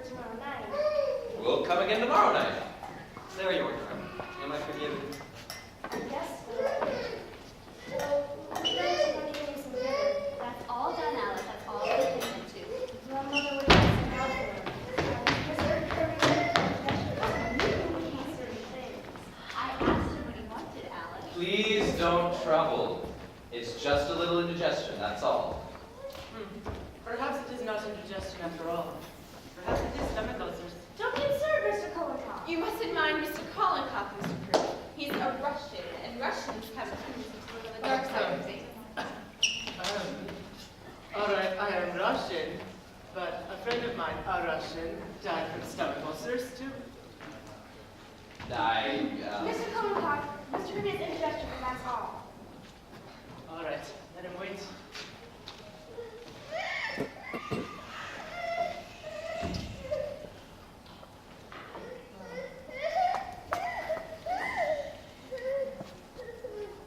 tomorrow night. We'll come again tomorrow night. There you are, darling. Am I forgiven? Yes, sir. So, I'm going to give you some dinner. That's all done, Alice. That's all I can do. Your mother would like some help for him. Mr. Kirby said certain things. I asked him what he wanted, Alice. Please don't trouble. It's just a little indigestion, that's all. Perhaps it is not indigestion after all. Perhaps it is stomach ulcers. Don't get served, Mr. Kolikoff. You mustn't mind Mr. Kolikoff, Mr. Kirby. He's a Russian, and Russians have a tendency to live on the dark side of things. All right, I am Russian, but a friend of mine, a Russian, died from stomach ulcers too. Mr. Kolikoff, Mr. Kirby has indigestion, and that's all. All right, let him wait.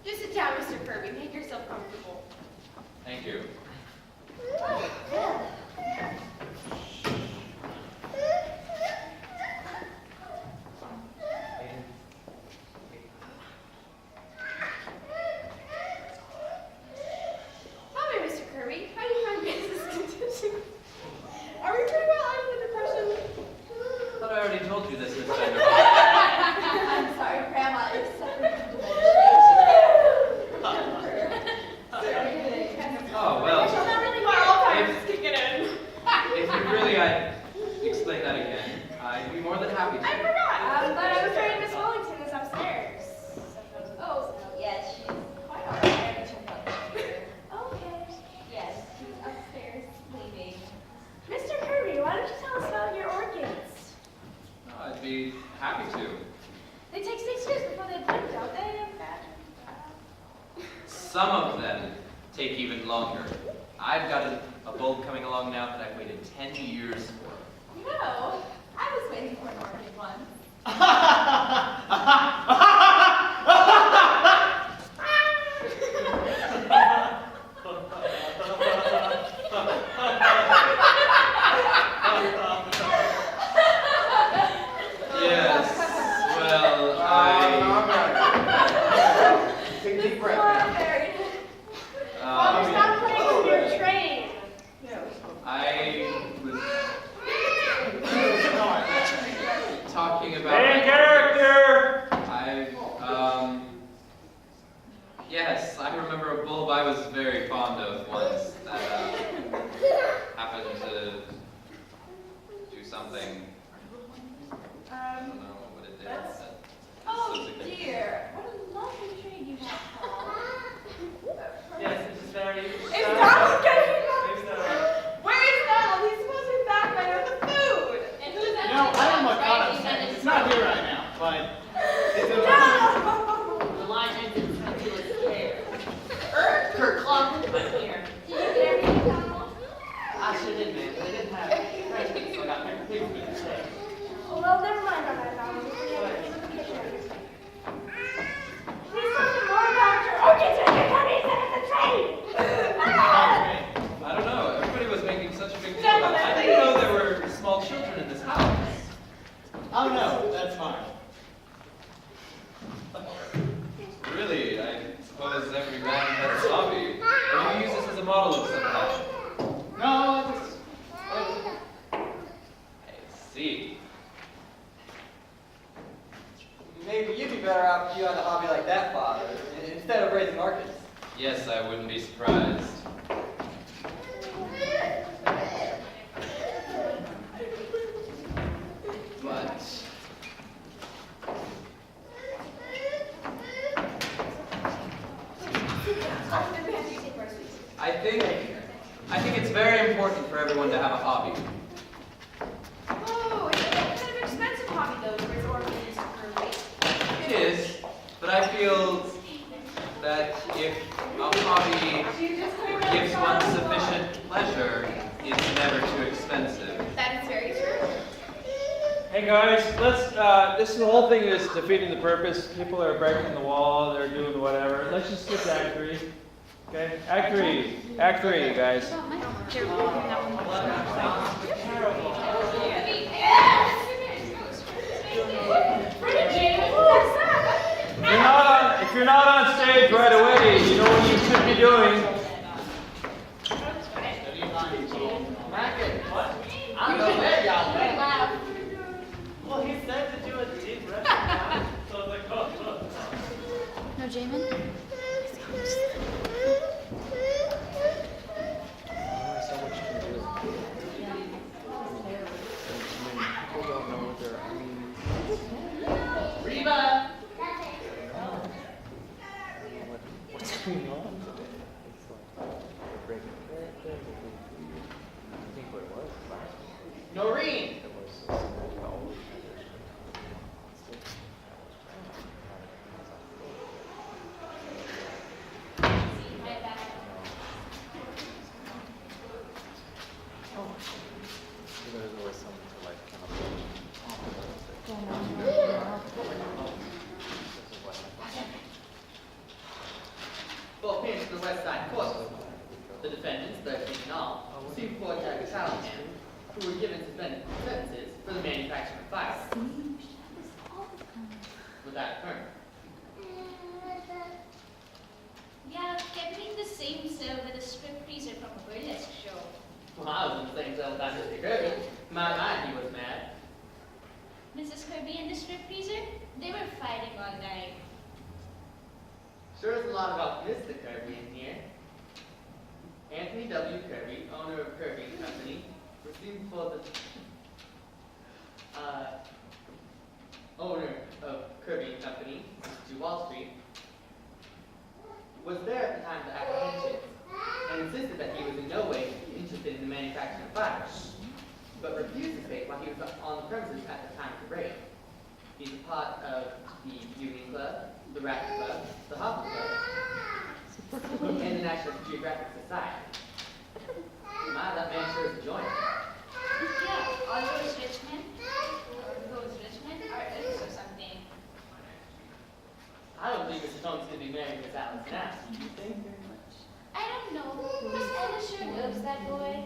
Just sit down, Mr. Kirby. Make yourself comfortable. Thank you. Tell me, Mr. Kirby, how do you find business conditions? Are we pretty well out of the depression? I thought I already told you this, Miss Vanderbilt. I'm sorry, Grandma is suffering from dementia. Oh, well, She's not really my Alzheimer's kicking in. if you really, I'd explain that again. I'd be more than happy to. I forgot. But I'm afraid Miss Wellington is upstairs. Oh, yes, she's quite all right. I haven't checked out the computer. Okay. Yes, she's upstairs sleeping. Mr. Kirby, why don't you tell us about your orchids? Oh, I'd be happy to. They take 6 years before they bloom, don't they? Some of them take even longer. I've got a bulb coming along now that I've waited 10 years for. You know, I was waiting for an orchid once. Yes, well, Take a deep breath. Father, stop playing with your train. I was talking about. Main character! Yes, I remember a bulb I was very fond of once that happened to do something. I don't know what it did. Oh dear, what a lovely tree you have, Paul. Yes, it is very. Is Donald getting up? Where is Donald? He's supposed to be back by now with the food. And who's that? You know, I don't know what right? Connor said. It's not here right now, but it's in No! Elijah didn't into his hair. Kurt Clump, I'm here. Did you get everything, Donald? I sure did, man. They didn't have presents, so I got paper for you today. Well, never mind on that, Donald. We have to leave the kitchen. Please tell me more about your orchids and your gummies and the train. I don't know. Everybody was making such a big deal about it. I didn't know there were small children in this house. Oh no, that's mine. Really, I suppose every man has a hobby. Or do you use this as a model of some kind? No, it's I see. Maybe you'd be better off if you had a hobby like that, Father, instead of raising orchids. Yes, I wouldn't be surprised. But I think it's very important for everyone to have a hobby. Oh, it's a kind of expensive hobby, though, for his orchids, Mr. Kirby. It is, but I feel that if a hobby gives one sufficient pleasure, it's never too expensive. That is very true. Hey guys, let's, this whole thing is defeating the purpose. People are breaking the wall, they're doing whatever. Let's just skip to Act 3. Okay? Act 3, you guys. They're moving that one. Terrible. Kirby, people don't know what they're, I mean, Reba! what's going on today? It's like, they're breaking character, I think what it was last week. Noreen! It was just, oh, My bad. there's always something to like kind of Both parents from the West Side Court. The defendants, 13 in all, sued poor Jack Callahan, who were given suspended sentences for the manufacture of firearms. With that affirmed. Yeah, get me the same cell with a strip freezer from a burlesque show. Well, I was in the same cell with Mr. Kirby. My mind, he was mad. Mrs. Kirby and the strip freezer, they were fighting all night. Sure is a lot about Mr. Kirby in here. Anthony W. Kirby, owner of Kirby Company, received for the owner of Kirby Company, to Wall Street, was there at the time of the apprehension and insisted that he was in no way interested in the manufacture of firearms, but refused to state why he was on the premises at the time of the raid. He's a part of the Union Club, the Racket Club, the Hopper Club, and the National Geographic Society. My, that man sure is a joiner. Yeah, all those rich men are idiots or something. I don't believe Mr. Jones is going to be married to Miss Alice now. Do you think? I don't know. Miss Ella sure loves that boy.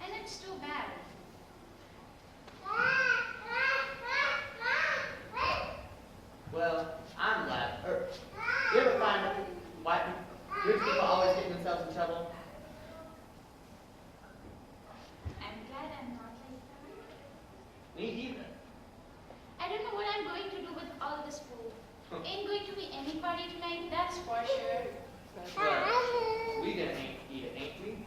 And it's too bad. Well, I'm glad. You ever find why rich people always get themselves in trouble? I'm glad I'm not like that. Me either. I don't know what I'm going to do with all this food. Ain't going to be any party tonight, that's for sure. Well, we gonna eat it, ain't we?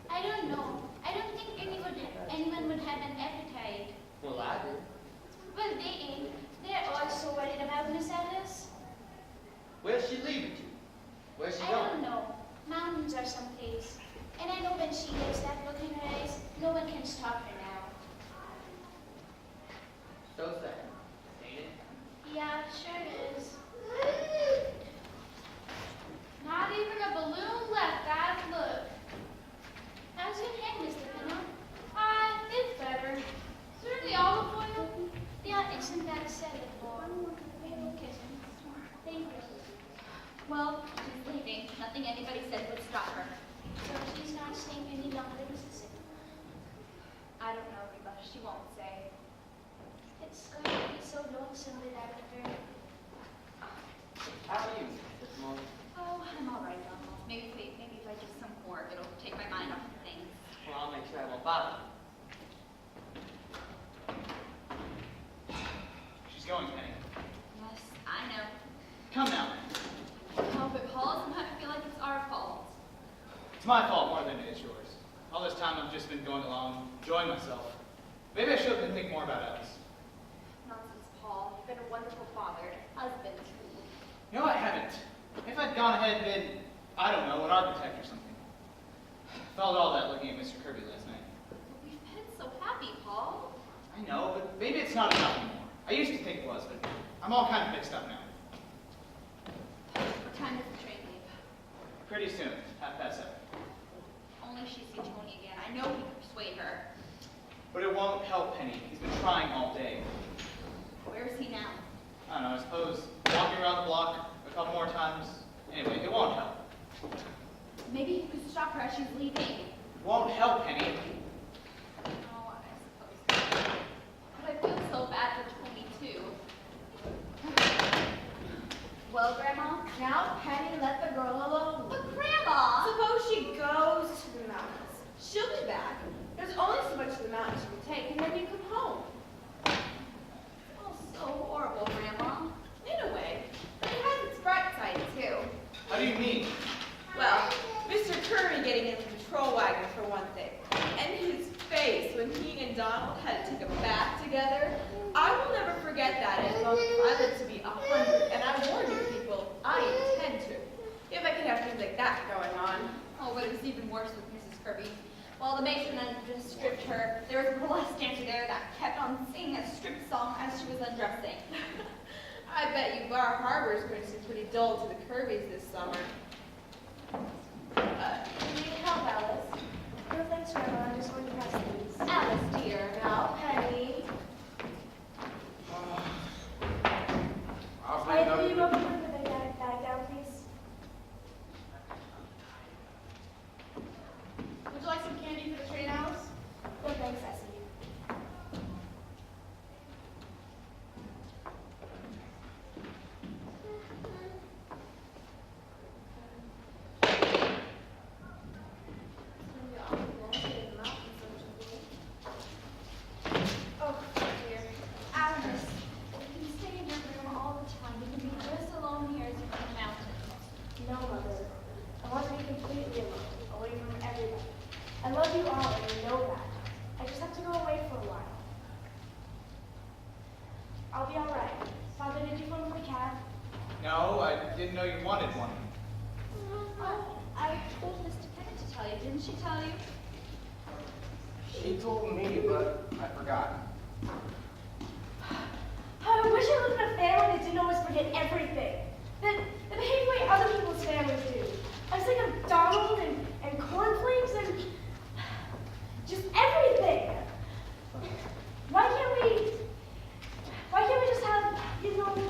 I don't know. I don't think anyone would have an appetite. Well, I do. Well, they ain't. They're all so worried about Miss Alice. Where's she leaving to? Where's she I going? don't know. Mountains or someplace. And I know when she gets that look in her eyes, no one can stop her now. So sad, ain't it? Yeah, sure is. Not even a balloon left, guys. Look. How's your head, Mr. Pinno? It's better. Certainly olive oil. Yeah, isn't that a salad bowl? Thank you. Well, she's leaving. Nothing anybody said would stop her. So she's not staying any longer in Mississippi. I don't know, Reba. She won't say. It's going to be so lonesome without her. How are you, Miss Moore? Oh, I'm all right, almost. Maybe if I do some work, it'll take my mind off of things. Well, I'll make sure I won't bother you. She's going, Penny. Yes, I know. Come now. Oh, but Paul, sometimes I feel like it's our fault. It's my fault more than it is yours. All this time I've just been going along, enjoying myself. Maybe I should have been thinking more about Alice. Nonsense, Paul. You've been a wonderful father and husband, too. No, I haven't. If I'd gone ahead and been, I don't know, an architect or something. I felt all that looking at Mr. Kirby last night. We've been so happy, Paul. I know, but maybe it's not enough anymore. I used to think it was, but I'm all kind of mixed up now. What time does the train leave? Pretty soon, 7:30. Only she see Tony again. I know he can persuade her. But it won't help Penny. He's been trying all day. Where is he now? I don't know, I suppose walking around the block a couple more times. Anyway, it won't help. Maybe you could stop her as she's leaving. It won't help, Penny. Oh, I suppose so. But I feel so bad for Tony, too. Well, Grandma? Now, Penny, let the girl alone. But Grandma! Suppose she goes to the mountains. She'll be back. There's only so much of the mountains she can take, and then you come home. Oh, so horrible, Grandma. In a way. But it has its bright side, too. How do you mean? Well, Mr. Curry getting in the patrol wagon for one thing. And and Donald had to take a bath together. I will never forget that as long as I live to be 100. And I warn you people, I intend to. If I could have things like that going on. Oh, but it was even worse with Mrs. Kirby. While the matron had just stripped her, there was a burlesque dancer there that kept on singing a strip song as she was undressing. I bet you Bar Harbor is going to seem pretty dull to the Kirbys this summer. Need help, Alice? No thanks, Grandma. I'm just going to press these. Alice, dear. Now, Penny. I'll Hey, will you go put the bag down, please? Would you like some candy for the train, Alice? No thanks, Essie. Oh, dear. Alice, you can stay in your room all the time. You can be just alone here as you can mountains. No, Mother. I want to be completely alone, away from everybody. I love you all, and you know that. I just have to go away for a while. I'll be all right. Father, did you phone for the cab? No, I didn't know you wanted one. Oh, I told Mr. Pennant to tell you. Didn't she tell you? She told me, but I forgot. I wish I lived in a family that didn't always forget everything. That behaved the way other people's families do. I'm sick of Donald and cornflakes and just everything. Why can't we just have,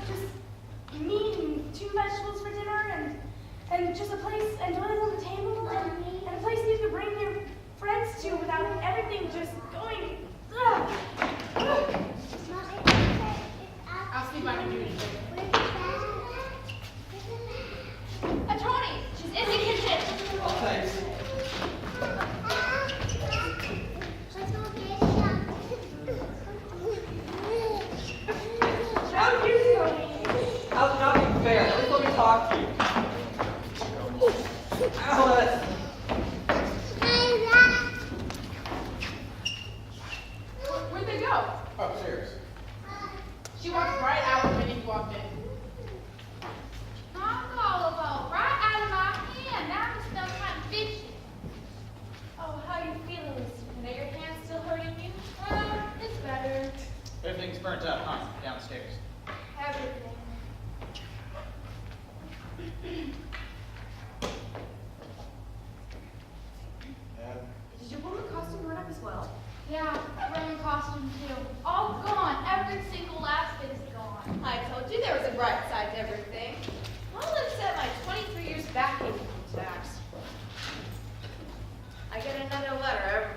just meat and 2 vegetables for dinner and just a place and toilets on the table and a place you could bring your friends to without everything just going, ugh. I'll see if I can do anything. Tony, she's in the kitchen. Oh, thanks. How cute, Tony. How's not being fair? At least let me talk to you. Alice! Where'd they go? Upstairs. She walked right out when you walked in. I'm all about right out of my hand. Now I'm still kind of bitchy. Oh, how you feeling, Mr. Pennant? Your hand still hurting you? It's better. Everything's burnt up, huh? Downstairs. Everything. Did your woman costume run up as well? Yeah, running costume too. All gone. Every single last bit is gone. I told you there was a bright side to everything. All except my 23 years back income tax. I get another letter